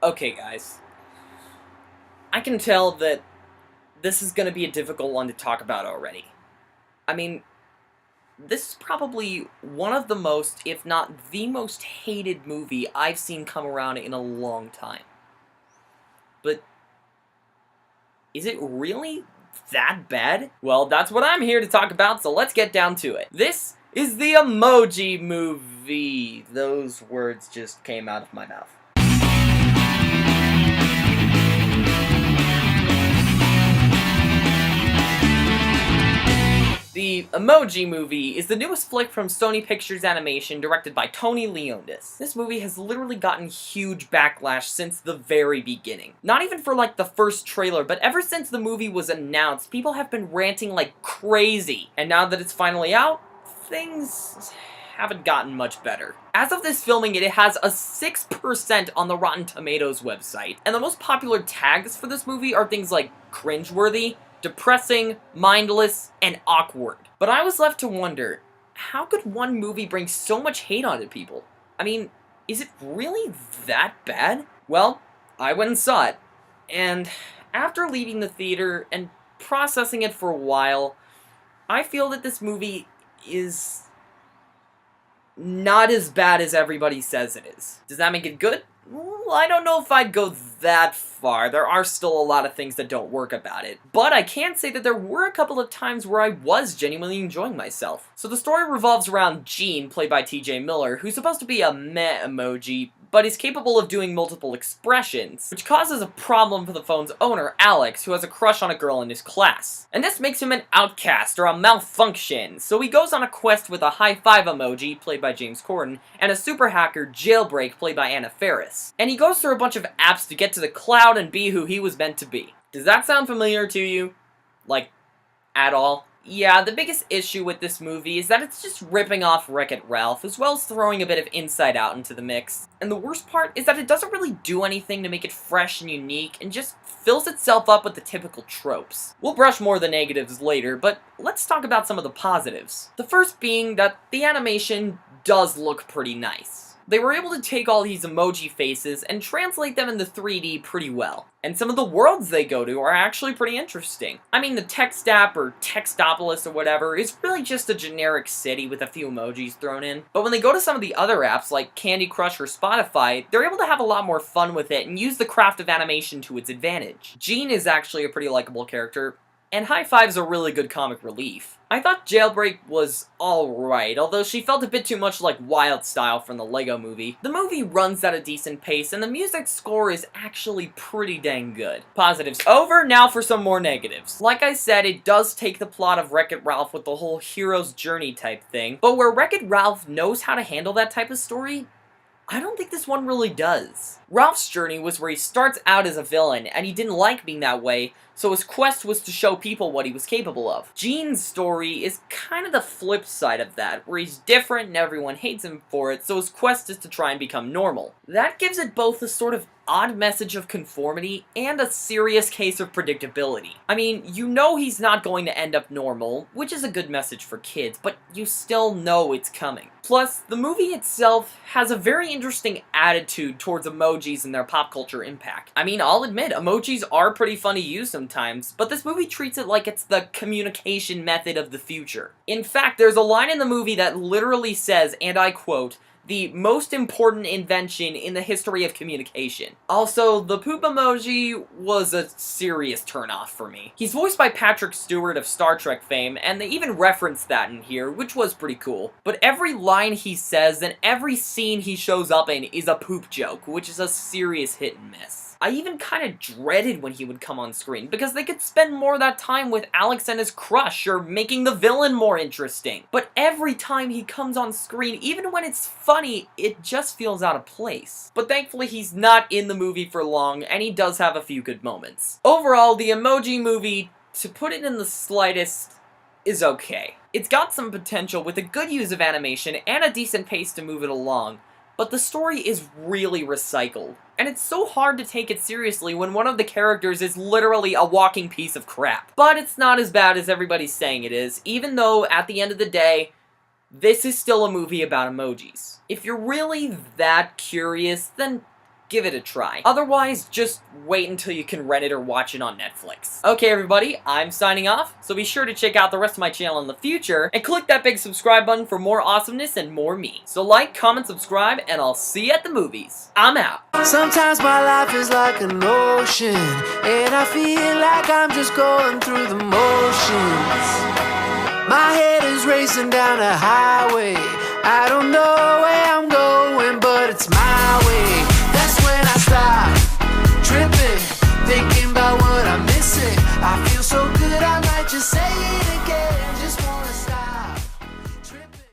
Okay, guys. I can tell that this is going to be a difficult one to talk about already. I mean, this is probably one of the most, if not the most hated movie I've seen come around in a long time. But is it really that bad? Well, that's what I'm here to talk about, so let's get down to it. This is the Emoji Movie. Those words just came out of my mouth. The Emoji Movie is the newest flick from Sony Pictures Animation, directed by Tony Leondis. This movie has literally gotten huge backlash since the very beginning. Not even for like the first trailer, but ever since the movie was announced, people have been ranting like crazy. And now that it's finally out, things haven't gotten much better. As of this filming, it has a 6% on the Rotten Tomatoes website, and the most popular tags for this movie are things like cringeworthy, depressing, mindless, and awkward. But I was left to wonder, how could one movie bring so much hate onto people? I mean, is it really that bad? Well, I went and saw it, and after leaving the theater and processing it for a while, I feel that this movie is not as bad as everybody says it is. Does that make it good? Well, I don't know if I'd go that far. There are still a lot of things that don't work about it. But I can say that there were a couple of times where I was genuinely enjoying myself. So the story revolves around Gene, played by TJ Miller, who's supposed to be a meh emoji, but he's capable of doing multiple expressions, which causes a problem for the phone's owner, Alex, who has a crush on a girl in his class. And this makes him an outcast, or a malfunction, so he goes on a quest with a high-five emoji, played by James Corden, and a super hacker, Jailbreak, played by Anna Faris. And he goes through a bunch of apps to get to the cloud and be who he was meant to be. Does that sound familiar to you? Like, at all? Yeah, the biggest issue with this movie is that it's just ripping off Wreck-It Ralph, as well as throwing a bit of Inside Out into the mix. And the worst part is that it doesn't really do anything to make it fresh and unique, and just fills itself up with the typical tropes. We'll brush more of the negatives later, but let's talk about some of the positives. The first being that the animation does look pretty nice. They were able to take all these emoji faces and translate them into 3D pretty well. And some of the worlds they go to are actually pretty interesting. I mean, the Text app, or Textopolis or whatever, is really just a generic city with a few emojis thrown in. But when they go to some of the other apps, like Candy Crush or Spotify, they're able to have a lot more fun with it and use the craft of animation to its advantage. Gene is actually a pretty likable character, and High Five's a really good comic relief. I thought Jailbreak was alright, although she felt a bit too much like Wild Style from the Lego Movie. The movie runs at a decent pace, and the music score is actually pretty dang good. Positives over, now for some more negatives. Like I said, it does take the plot of Wreck-It Ralph with the whole hero's journey type thing, but where Wreck-It Ralph knows how to handle that type of story, I don't think this one really does. Ralph's journey was where he starts out as a villain, and he didn't like being that way, so his quest was to show people what he was capable of. Gene's story is kind of the flip side of that, where he's different and everyone hates him for it, so his quest is to try and become normal. That gives it both a sort of odd message of conformity and a serious case of predictability. I mean, you know he's not going to end up normal, which is a good message for kids, but you still know it's coming. Plus, the movie itself has a very interesting attitude towards emojis and their pop culture impact. I mean, I'll admit, emojis are pretty fun to use sometimes, but this movie treats it like it's the communication method of the future. In fact, there's a line in the movie that literally says, and I quote, "the most important invention in the history of communication." Also, the poop emoji was a serious turnoff for me. He's voiced by Patrick Stewart of Star Trek fame, and they even referenced that in here, which was pretty cool. But every line he says and every scene he shows up in is a poop joke, which is a serious hit and miss. I even kind of dreaded when he would come on screen, because they could spend more of that time with Alex and his crush, or making the villain more interesting. But every time he comes on screen, even when it's funny, it just feels out of place. But thankfully he's not in the movie for long, and he does have a few good moments. Overall, the Emoji Movie, to put it in the slightest, is okay. It's got some potential with a good use of animation and a decent pace to move it along, but the story is really recycled. And it's so hard to take it seriously when one of the characters is literally a walking piece of crap. But it's not as bad as everybody's saying it is, even though, at the end of the day, this is still a movie about emojis. If you're really that curious, then give it a try. Otherwise, just wait until you can rent it or watch it on Netflix. Okay, everybody, I'm signing off, so be sure to check out the rest of my channel in the future, and click that big subscribe button for more awesomeness and more me. So like, comment, subscribe, and I'll see you at the movies. I'm out. Sometimes my life is like an ocean, and I feel like I'm just going through the motions. My head is racing down a highway. I don't know where I'm going, but it's my way. That's when I stop tripping, thinking about what I'm missing. I feel so good, I might just say it.